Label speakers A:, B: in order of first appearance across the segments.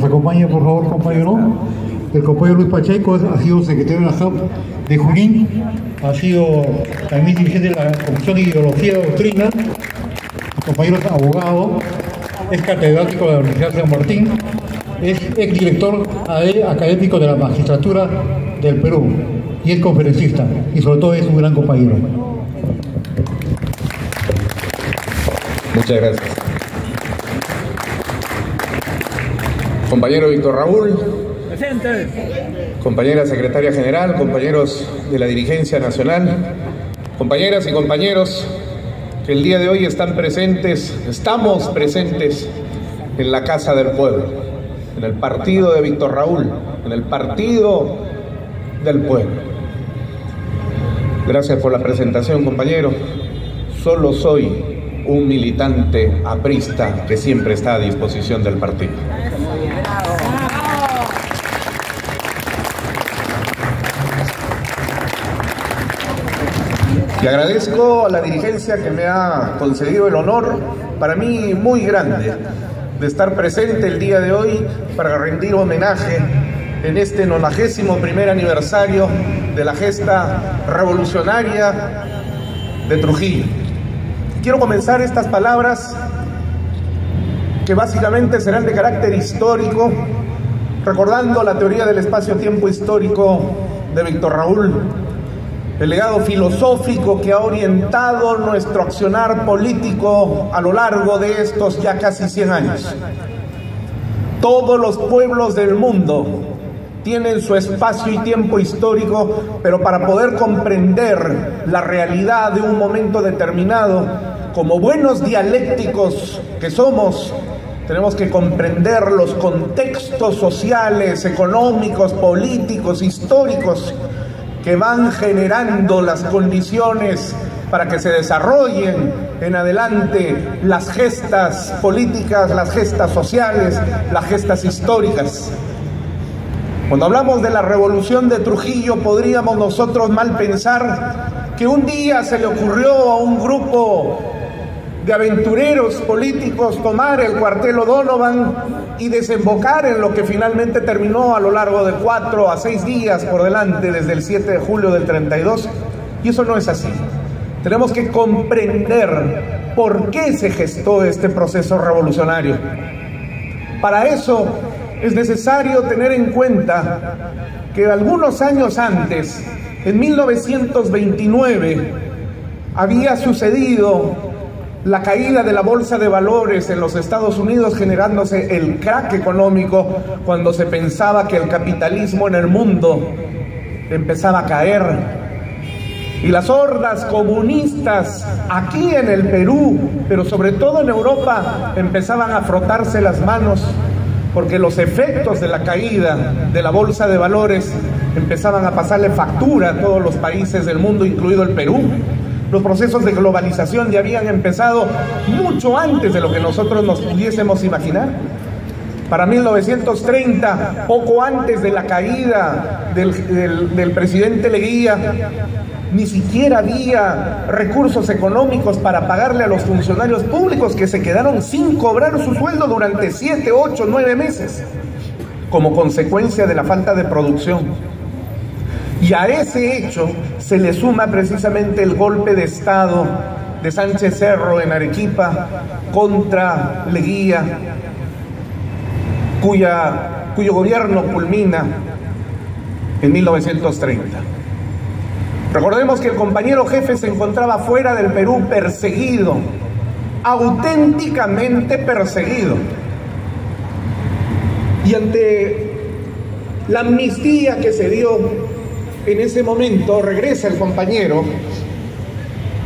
A: acompañe, por favor, compañero. El compañero Luis Pacheco ha sido secretario de la SAP de Junín, ha sido también dirigente de la Comisión de Ideología y Doctrina. El compañero es abogado, es catedrático de la Universidad de San Martín, es exdirector académico de la Magistratura del Perú y es conferencista, y sobre todo es un gran compañero.
B: Muchas gracias. Compañero Víctor Raúl, presente. Compañera secretaria general, compañeros de la dirigencia nacional, compañeras y compañeros que el día de hoy estamos presentes en la Casa del Pueblo, en el partido de Víctor Raúl, en el partido del pueblo. Gracias por la presentación, compañero. Solo soy un militante aprista que siempre está a disposición del partido. Y agradezco a la dirigencia que me ha concedido el honor, para mí muy grande, de estar presente el día de hoy para rendir homenaje en este 91º aniversario de la gesta revolucionaria de Trujillo. Quiero comenzar estas palabras, que básicamente serán de carácter histórico, recordando la teoría del espacio-tiempo histórico de Víctor Raúl, el legado filosófico que ha orientado nuestro accionar político a lo largo de estos ya casi 100 años. Todos los pueblos del mundo tienen su espacio y tiempo histórico, pero para poder comprender la realidad de un momento determinado, como buenos dialécticos que somos, tenemos que comprender los contextos sociales, económicos, políticos, históricos que van generando las condiciones para que se desarrollen en adelante las gestas políticas, las gestas sociales, las gestas históricas. Cuando hablamos de la revolución de Trujillo, podríamos nosotros mal pensar que un día se le ocurrió a un grupo de aventureros políticos tomar el cuartel O'Donovan y desembocar en lo que finalmente terminó a lo largo de 4 a 6 días por delante, desde el 7 de julio del 32, y eso no es así. Tenemos que comprender por qué se gestó este proceso revolucionario. Para eso es necesario tener en cuenta que algunos años antes, en 1929, había sucedido la caída de la bolsa de valores en los Estados Unidos, generándose el crack económico cuando se pensaba que el capitalismo en el mundo empezaba a caer. Y las hordas comunistas aquí en el Perú, pero sobre todo en Europa, empezaban a frotarse las manos, porque los efectos de la caída de la bolsa de valores empezaban a pasarle factura a todos los países del mundo, incluido el Perú. Los procesos de globalización ya habían empezado mucho antes de lo que nosotros nos pudiésemos imaginar. Para 1930, poco antes de la caída del presidente Leguía, ni siquiera había recursos económicos para pagarle a los funcionarios públicos, que se quedaron sin cobrar su sueldo durante 7, 8, 9 meses, como consecuencia de la falta de producción. Y a ese hecho se le suma precisamente el golpe de Estado de Sánchez Cerro en Arequipa contra Leguía, cuyo gobierno culmina en 1930. Recordemos que el compañero jefe se encontraba fuera del Perú perseguido, auténticamente perseguido. Y ante la amnistía que se dio en ese momento, regresa el compañero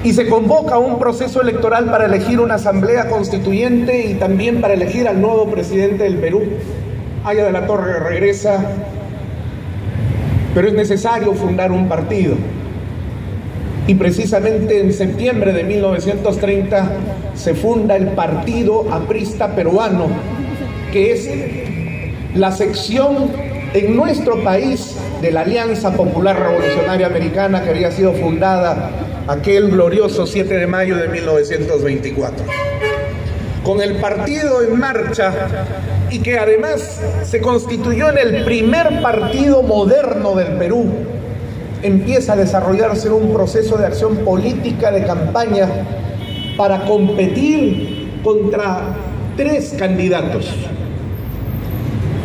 B: y se convoca un proceso electoral para elegir una asamblea constituyente y también para elegir al nuevo presidente del Perú. Haya de la Torre regresa, pero es necesario fundar un partido. Y precisamente en septiembre de 1930 se funda el Partido Aprista Peruano, que es la sección en nuestro país de la Alianza Popular Revolucionaria Americana, que había sido fundada aquel glorioso 7 de mayo de 1924. Con el partido en marcha y que además se constituyó en el primer partido moderno del Perú, empieza a desarrollarse un proceso de acción política de campaña para competir contra 3 candidatos.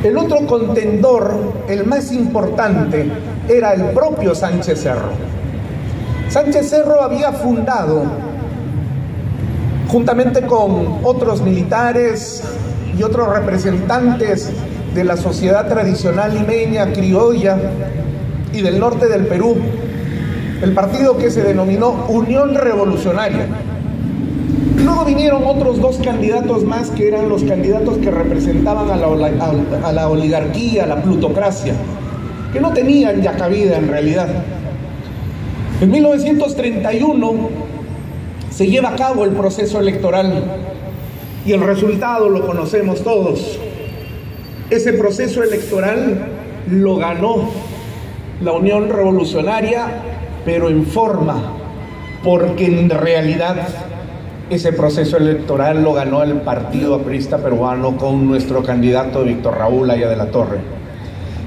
B: El otro contendor, el más importante, era el propio Sánchez Cerro. Sánchez Cerro había fundado, juntamente con otros militares y otros representantes de la sociedad tradicional limeña, criolla y del norte del Perú, el partido que se denominó Unión Revolucionaria. Luego vinieron otros 2 candidatos más, que eran los candidatos que representaban a la oligarquía, a la plutocracia, que no tenían ya cabida en realidad. En 1931 se lleva a cabo el proceso electoral y el resultado lo conocemos todos. Ese proceso electoral lo ganó la Unión Revolucionaria, pero en forma, porque en realidad ese proceso electoral lo ganó el Partido Aprista Peruano con nuestro candidato Víctor Raúl Haya de la Torre.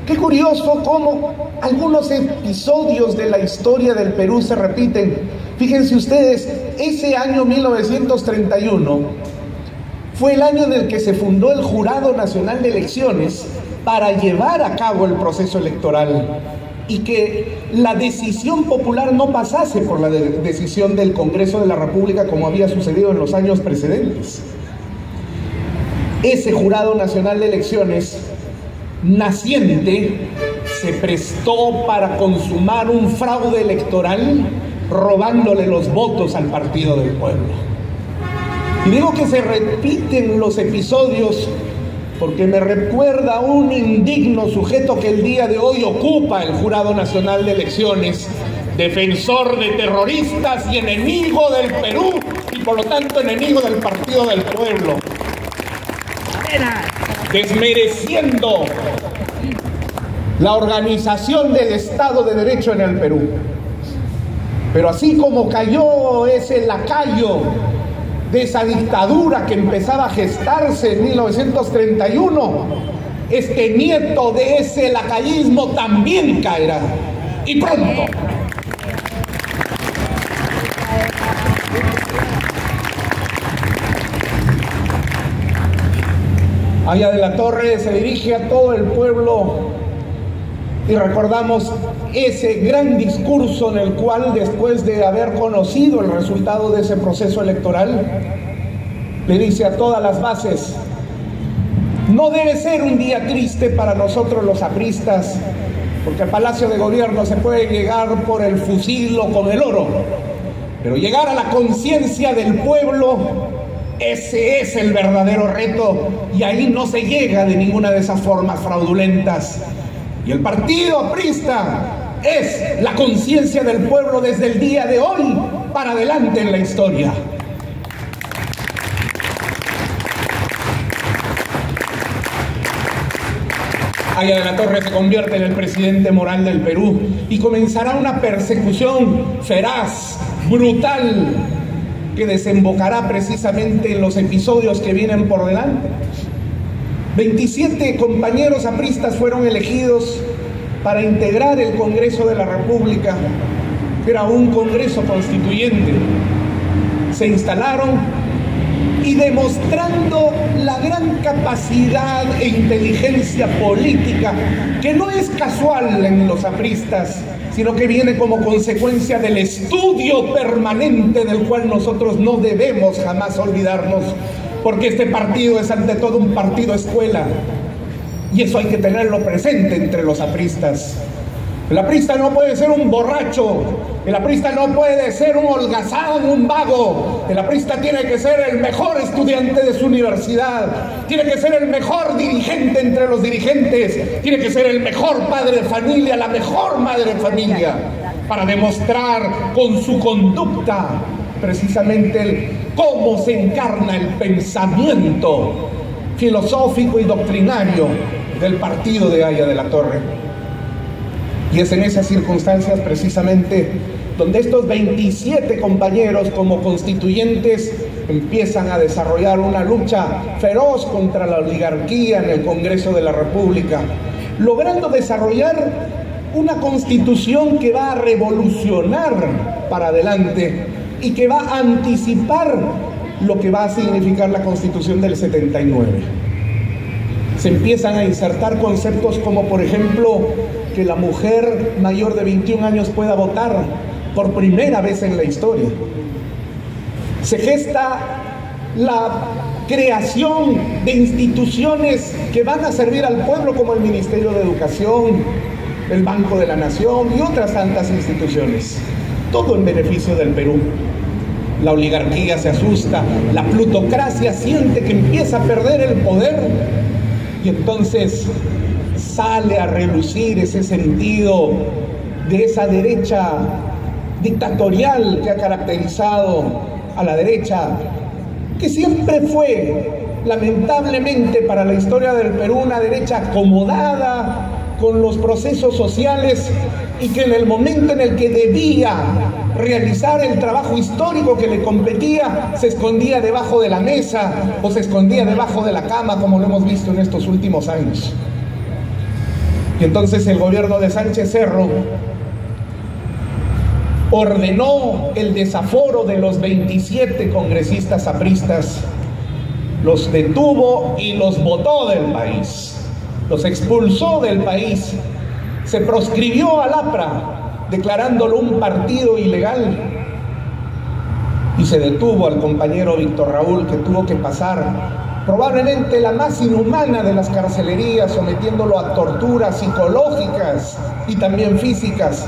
B: Qué curioso cómo algunos episodios de la historia del Perú se repiten. Fíjense ustedes, ese año 1931 fue el año en el que se fundó el Jurado Nacional de Elecciones para llevar a cabo el proceso electoral y que la decisión popular no pasase por la decisión del Congreso de la República como había sucedido en los años precedentes. Ese Jurado Nacional de Elecciones naciente se prestó para consumar un fraude electoral robándole los votos al Partido del Pueblo. Y digo que se repiten los episodios porque me recuerda a un indigno sujeto que el día de hoy ocupa el Jurado Nacional de Elecciones, defensor de terroristas y enemigo del Perú y por lo tanto enemigo del Partido del Pueblo, desmereciendo la organización del Estado de Derecho en el Perú. Pero así como cayó ese lacayo de esa dictadura que empezaba a gestarse en 1931, este nieto de ese lacayismo también caerá, y pronto. Haya de la Torre se dirige a todo el pueblo y recordamos ese gran discurso en el cual, después de haber conocido el resultado de ese proceso electoral, le dice a todas las bases: no debe ser un día triste para nosotros los apristas, porque al Palacio de Gobierno se puede llegar por el fusil o con el oro, pero llegar a la conciencia del pueblo, ese es el verdadero reto, y ahí no se llega de ninguna de esas formas fraudulentas. Y el Partido Aprista es la conciencia del pueblo desde el día de hoy para adelante en la historia. Haya de la Torre se convierte en el presidente moral del Perú y comenzará una persecución feraz, brutal, que desembocará precisamente en los episodios que vienen por delante. 27 compañeros apristas fueron elegidos para integrar el Congreso de la República, que era un Congreso constituyente. Se instalaron y, demostrando la gran capacidad e inteligencia política, que no es casual en los apristas, sino que viene como consecuencia del estudio permanente del cual nosotros no debemos jamás olvidarnos, porque este partido es ante todo un partido escuela, y eso hay que tenerlo presente entre los apristas. El aprista no puede ser un borracho, el aprista no puede ser un holgazán, un vago. El aprista tiene que ser el mejor estudiante de su universidad, tiene que ser el mejor dirigente entre los dirigentes, tiene que ser el mejor padre de familia, la mejor madre de familia, para demostrar con su conducta precisamente cómo se encarna el pensamiento filosófico y doctrinario del partido de Haya de la Torre. Y es en esas circunstancias precisamente donde estos 27 compañeros como constituyentes empiezan a desarrollar una lucha feroz contra la oligarquía en el Congreso de la República, logrando desarrollar una constitución que va a revolucionar para adelante y que va a anticipar lo que va a significar la Constitución del 79. Se empiezan a insertar conceptos como, por ejemplo, que la mujer mayor de 21 años pueda votar por primera vez en la historia. Se gesta la creación de instituciones que van a servir al pueblo, como el Ministerio de Educación, el Banco de la Nación y otras tantas instituciones. Todo en beneficio del Perú. La oligarquía se asusta, la plutocracia siente que empieza a perder el poder y entonces sale a relucir ese sentido de esa derecha dictatorial que ha caracterizado a la derecha, que siempre fue, lamentablemente para la historia del Perú, una derecha acomodada con los procesos sociales y que en el momento en el que debía realizar el trabajo histórico que le competía, se escondía debajo de la mesa o se escondía debajo de la cama, como lo hemos visto en estos últimos años. Y entonces el gobierno de Sánchez Cerro ordenó el desaforo de los 27 congresistas apristas, los detuvo y los botó del país, los expulsó del país, se proscribió al APRA, declarándolo un partido ilegal, y se detuvo al compañero Víctor Raúl, que tuvo que pasar probablemente la más inhumana de las carcelerías, sometiéndolo a torturas psicológicas y también físicas,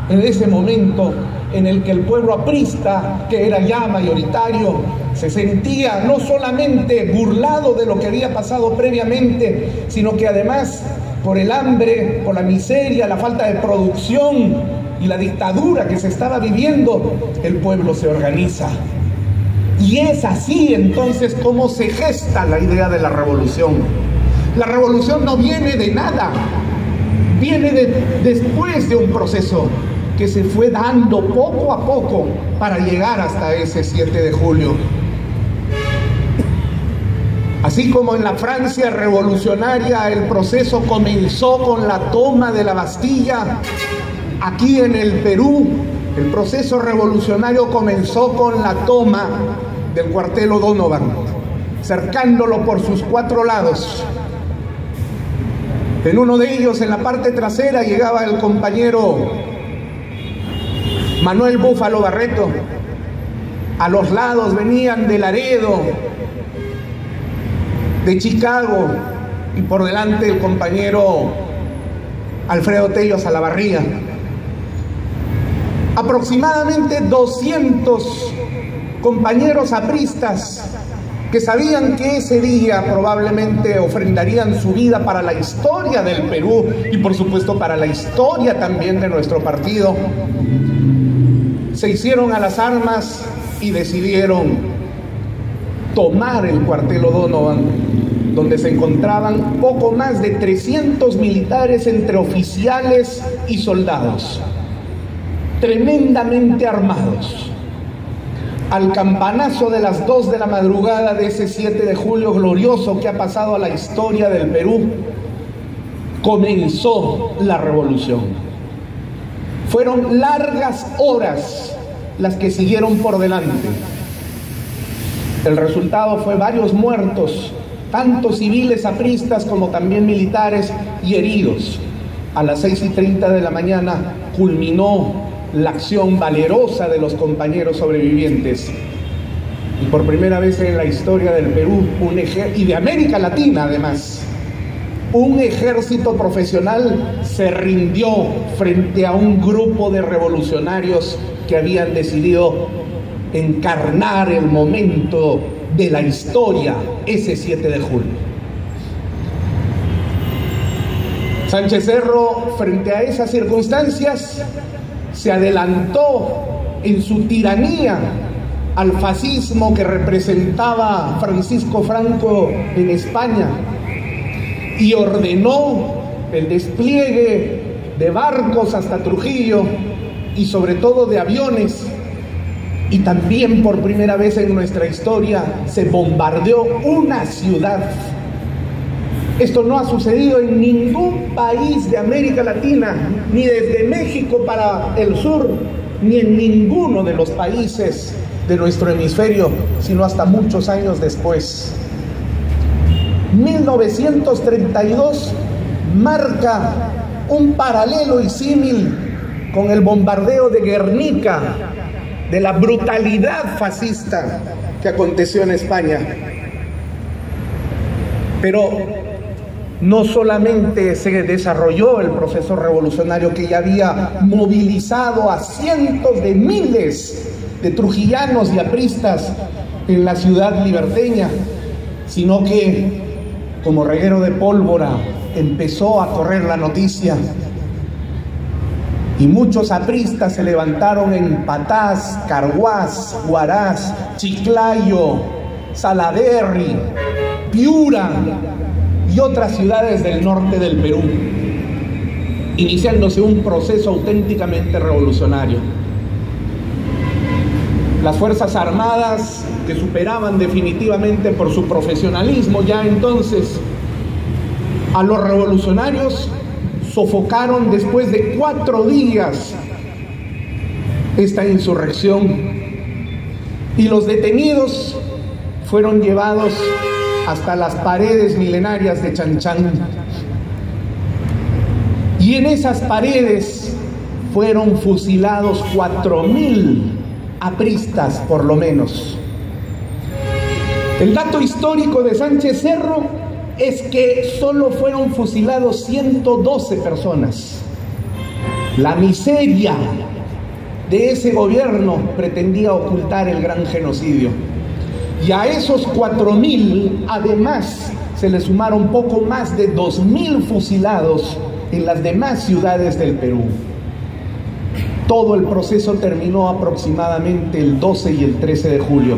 B: en ese momento en el que el pueblo aprista, que era ya mayoritario, se sentía no solamente burlado de lo que había pasado previamente, sino que además, por el hambre, por la miseria, la falta de producción y la dictadura que se estaba viviendo, el pueblo se organiza. Y es así entonces como se gesta la idea de la revolución. La revolución no viene de nada, viene después de un proceso que se fue dando poco a poco para llegar hasta ese 7 de julio. Así como en la Francia revolucionaria el proceso comenzó con la toma de la Bastilla, aquí en el Perú el proceso revolucionario comenzó con la toma del cuartel O'Donovan, cercándolo por sus 4 lados. En uno de ellos, en la parte trasera, llegaba el compañero Manuel Búfalo Barreto. A los lados venían de Laredo, de Chicago, y por delante el compañero Alfredo Tello Salavarría. Aproximadamente 200 compañeros apristas que sabían que ese día probablemente ofrendarían su vida para la historia del Perú y por supuesto para la historia también de nuestro partido, se hicieron a las armas y decidieron tomar el cuartel O'Donovan, donde se encontraban poco más de 300 militares entre oficiales y soldados, tremendamente armados. Al campanazo de las 2 de la madrugada de ese 7 de julio glorioso que ha pasado a la historia del Perú, comenzó la revolución. Fueron largas horas las que siguieron por delante. El resultado fue varios muertos, tanto civiles apristas como también militares, y heridos. A las 6:30 de la mañana culminó la acción valerosa de los compañeros sobrevivientes. Y por primera vez en la historia del Perú, y de América Latina además, un ejército profesional se rindió frente a un grupo de revolucionarios que habían decidido encarnar el momento de la historia, ese 7 de julio. Sánchez Cerro, frente a esas circunstancias, se adelantó en su tiranía al fascismo que representaba Francisco Franco en España y ordenó el despliegue de barcos hasta Trujillo y sobre todo de aviones Y también por primera vez en nuestra historia se bombardeó una ciudad. Esto no ha sucedido en ningún país de América Latina, ni desde México para el sur, ni en ninguno de los países de nuestro hemisferio, sino hasta muchos años después. 1932 marca un paralelo y símil con el bombardeo de Guernica, de la brutalidad fascista que aconteció en España. Pero no solamente se desarrolló el proceso revolucionario que ya había movilizado a cientos de miles de trujillanos y apristas en la ciudad liberteña, sino que, como reguero de pólvora, empezó a correr la noticia y muchos apristas se levantaron en Patás, Carhuaz, Huaraz, Chiclayo, Salaverry, Piura y otras ciudades del norte del Perú, iniciándose un proceso auténticamente revolucionario. Las Fuerzas Armadas, que superaban definitivamente por su profesionalismo ya entonces a los revolucionarios, sofocaron después de 4 días esta insurrección, y los detenidos fueron llevados hasta las paredes milenarias de Chanchán. Y en esas paredes fueron fusilados 4.000 apristas por lo menos. El dato histórico de Sánchez Cerro es que solo fueron fusilados 112 personas. La miseria de ese gobierno pretendía ocultar el gran genocidio. Y a esos 4.000, además, se le sumaron poco más de 2.000 fusilados en las demás ciudades del Perú. Todo el proceso terminó aproximadamente el 12 y el 13 de julio,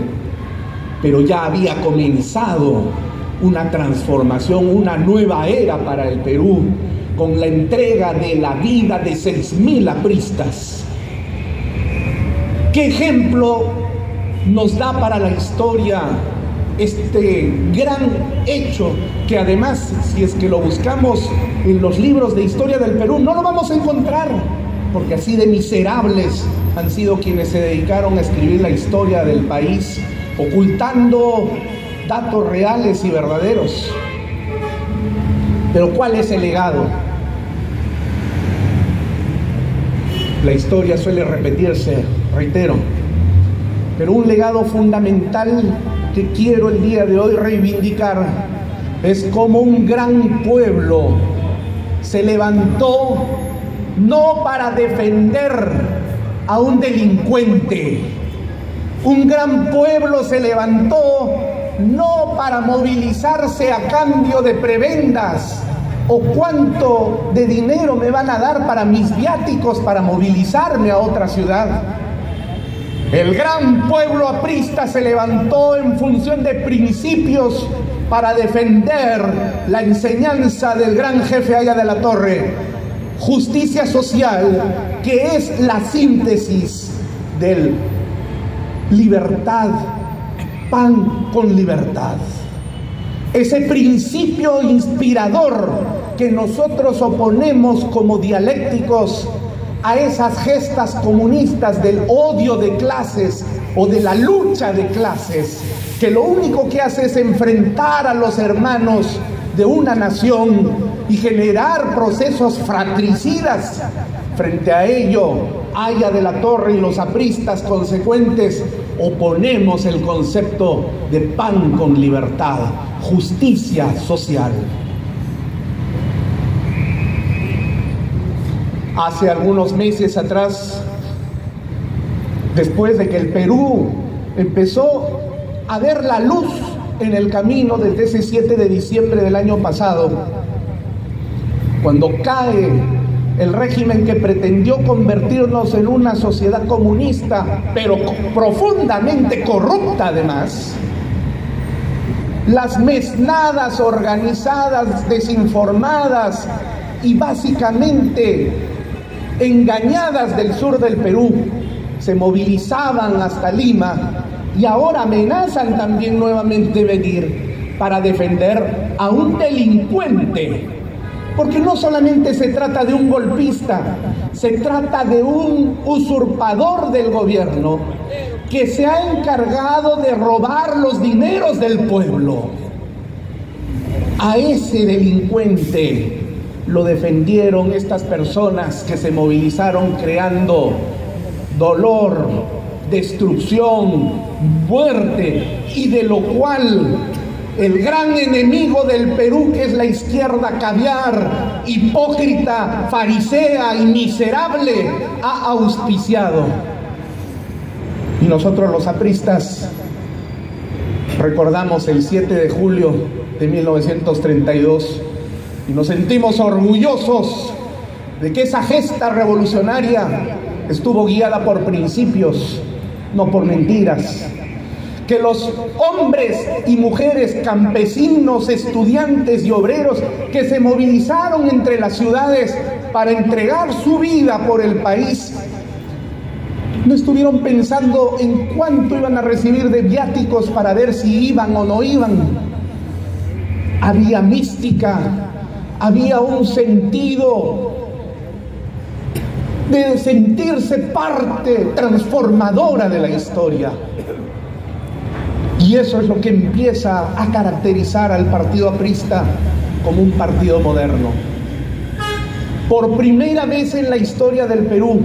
B: pero ya había comenzado una transformación, una nueva era para el Perú, con la entrega de la vida de 6.000 apristas. ¿Qué ejemplo nos da para la historia este gran hecho que además, si es que lo buscamos en los libros de historia del Perú, no lo vamos a encontrar, porque así de miserables han sido quienes se dedicaron a escribir la historia del país, ocultando datos reales y verdaderos? Pero ¿cuál es el legado? La historia suele repetirse, reitero, pero un legado fundamental que quiero el día de hoy reivindicar es cómo un gran pueblo se levantó no para defender a un delincuente. Un gran pueblo se levantó no para movilizarse a cambio de prebendas o cuánto de dinero me van a dar para mis viáticos para movilizarme a otra ciudad. El gran pueblo aprista se levantó en función de principios para defender la enseñanza del gran jefe Haya de la Torre: justicia social, que es la síntesis del libertad, pan con libertad. Ese principio inspirador que nosotros oponemos como dialécticos a esas gestas comunistas del odio de clases o de la lucha de clases, que lo único que hace es enfrentar a los hermanos de una nación y generar procesos fratricidas. Frente a ello, Haya de la Torre y los apristas consecuentes oponemos el concepto de pan con libertad, justicia social. Hace algunos meses atrás, después de que el Perú empezó a ver la luz en el camino desde ese 7 de diciembre del año pasado, cuando cae el régimen que pretendió convertirnos en una sociedad comunista, pero profundamente corrupta además, las mesnadas organizadas, desinformadas y básicamente engañadas del sur del Perú se movilizaban hasta Lima y ahora amenazan también nuevamente venir para defender a un delincuente. Porque no solamente se trata de un golpista, se trata de un usurpador del gobierno que se ha encargado de robar los dineros del pueblo. A ese delincuente lo defendieron estas personas que se movilizaron creando dolor, destrucción, muerte, y de lo cual el gran enemigo del Perú, que es la izquierda caviar, hipócrita, farisea y miserable, ha auspiciado. Y nosotros los apristas recordamos el 7 de julio de 1932 y nos sentimos orgullosos de que esa gesta revolucionaria estuvo guiada por principios, no por mentiras. Que los hombres y mujeres, campesinos, estudiantes y obreros que se movilizaron entre las ciudades para entregar su vida por el país, no estuvieron pensando en cuánto iban a recibir de viáticos para ver si iban o no iban. Había mística, había un sentido de sentirse parte transformadora de la historia. Y eso es lo que empieza a caracterizar al partido aprista como un partido moderno. Por primera vez en la historia del Perú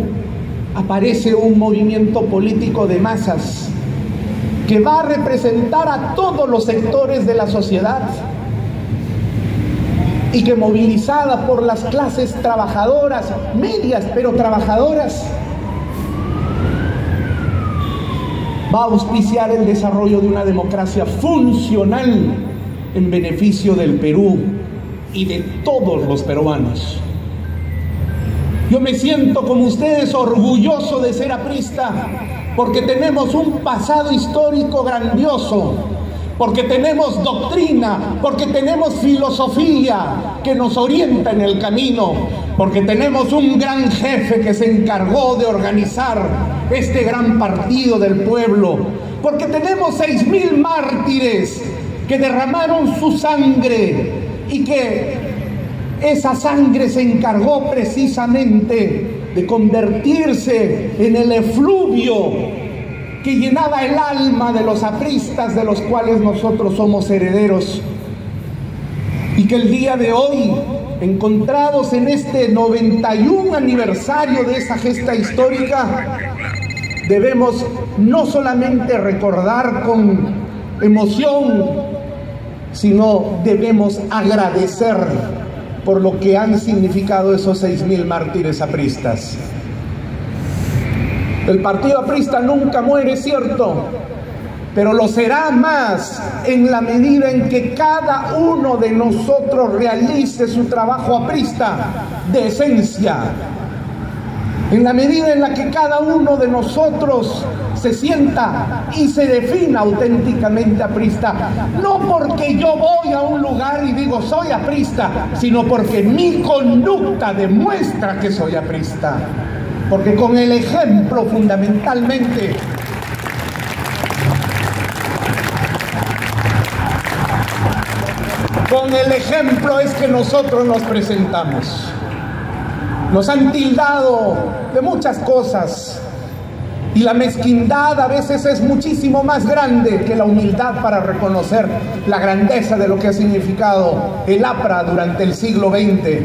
B: aparece un movimiento político de masas que va a representar a todos los sectores de la sociedad y que, movilizada por las clases trabajadoras, medias pero trabajadoras, va a auspiciar el desarrollo de una democracia funcional en beneficio del Perú y de todos los peruanos. Yo me siento, como ustedes, orgulloso de ser aprista, porque tenemos un pasado histórico grandioso, porque tenemos doctrina, porque tenemos filosofía que nos orienta en el camino, porque tenemos un gran jefe que se encargó de organizar este gran partido del pueblo, porque tenemos 6.000 mártires que derramaron su sangre y que esa sangre se encargó precisamente de convertirse en el efluvio que llenaba el alma de los apristas, de los cuales nosotros somos herederos, y que el día de hoy, encontrados en este 91 aniversario de esa gesta histórica, debemos no solamente recordar con emoción, sino debemos agradecer por lo que han significado esos 6.000 mártires apristas. El partido aprista nunca muere, es cierto, pero lo será más en la medida en que cada uno de nosotros realice su trabajo aprista de esencia, en la medida en la que cada uno de nosotros se sienta y se defina auténticamente aprista, no porque yo voy a un lugar y digo soy aprista, sino porque mi conducta demuestra que soy aprista. Porque con el ejemplo, fundamentalmente, con el ejemplo es que nosotros nos presentamos. Nos han tildado de muchas cosas y la mezquindad a veces es muchísimo más grande que la humildad para reconocer la grandeza de lo que ha significado el APRA durante el siglo XX.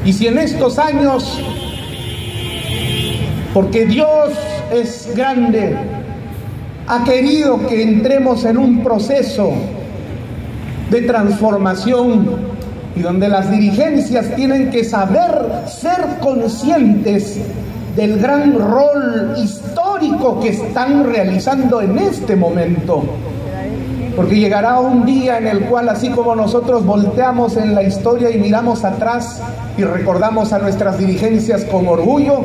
B: Y si en estos años, porque Dios es grande, ha querido que entremos en un proceso de transformación y donde las dirigencias tienen que saber ser conscientes del gran rol histórico que están realizando en este momento. Porque llegará un día en el cual, así como nosotros volteamos en la historia y miramos atrás y recordamos a nuestras dirigencias con orgullo,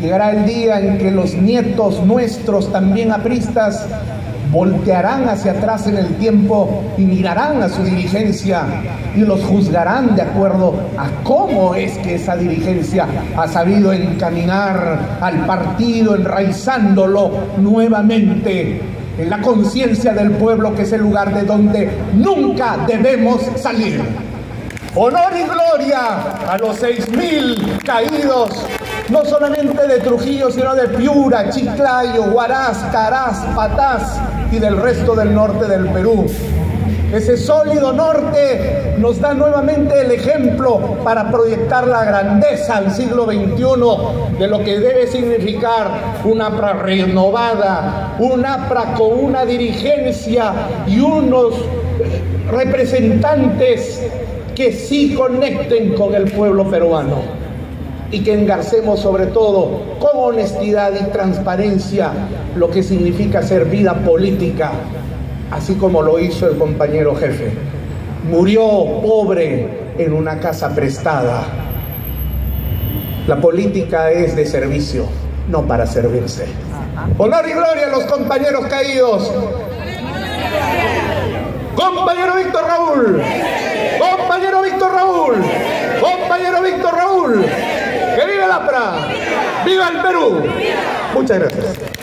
B: llegará el día en que los nietos nuestros, también apristas, voltearán hacia atrás en el tiempo y mirarán a su dirigencia y los juzgarán de acuerdo a cómo es que esa dirigencia ha sabido encaminar al partido, enraizándolo nuevamente en la conciencia del pueblo, que es el lugar de donde nunca debemos salir. Honor y gloria a los 6.000 caídos, no solamente de Trujillo, sino de Piura, Chiclayo, Huaraz, Caraz, Patás y del resto del norte del Perú. Ese sólido norte nos da nuevamente el ejemplo para proyectar la grandeza al siglo XXI de lo que debe significar una APRA renovada, una APRA con una dirigencia y unos representantes que sí conecten con el pueblo peruano y que engarcemos sobre todo con honestidad y transparencia lo que significa hacer vida política, así como lo hizo el compañero jefe. Murió pobre en una casa prestada. La política es de servicio, no para servirse. Honor y gloria a los compañeros caídos. Compañero Víctor Raúl, compañero Víctor Raúl, compañero Víctor Raúl, que viva la APRA, viva el Perú. Muchas gracias.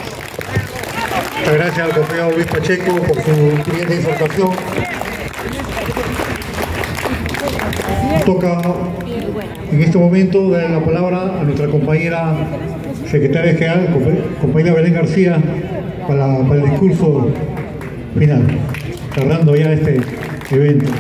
A: Muchas gracias al compañero Luis Pacheco por su brillante disertación. Toca en este momento dar la palabra a nuestra compañera secretaria general, compañera Belén García, para el discurso final, cerrando ya este evento.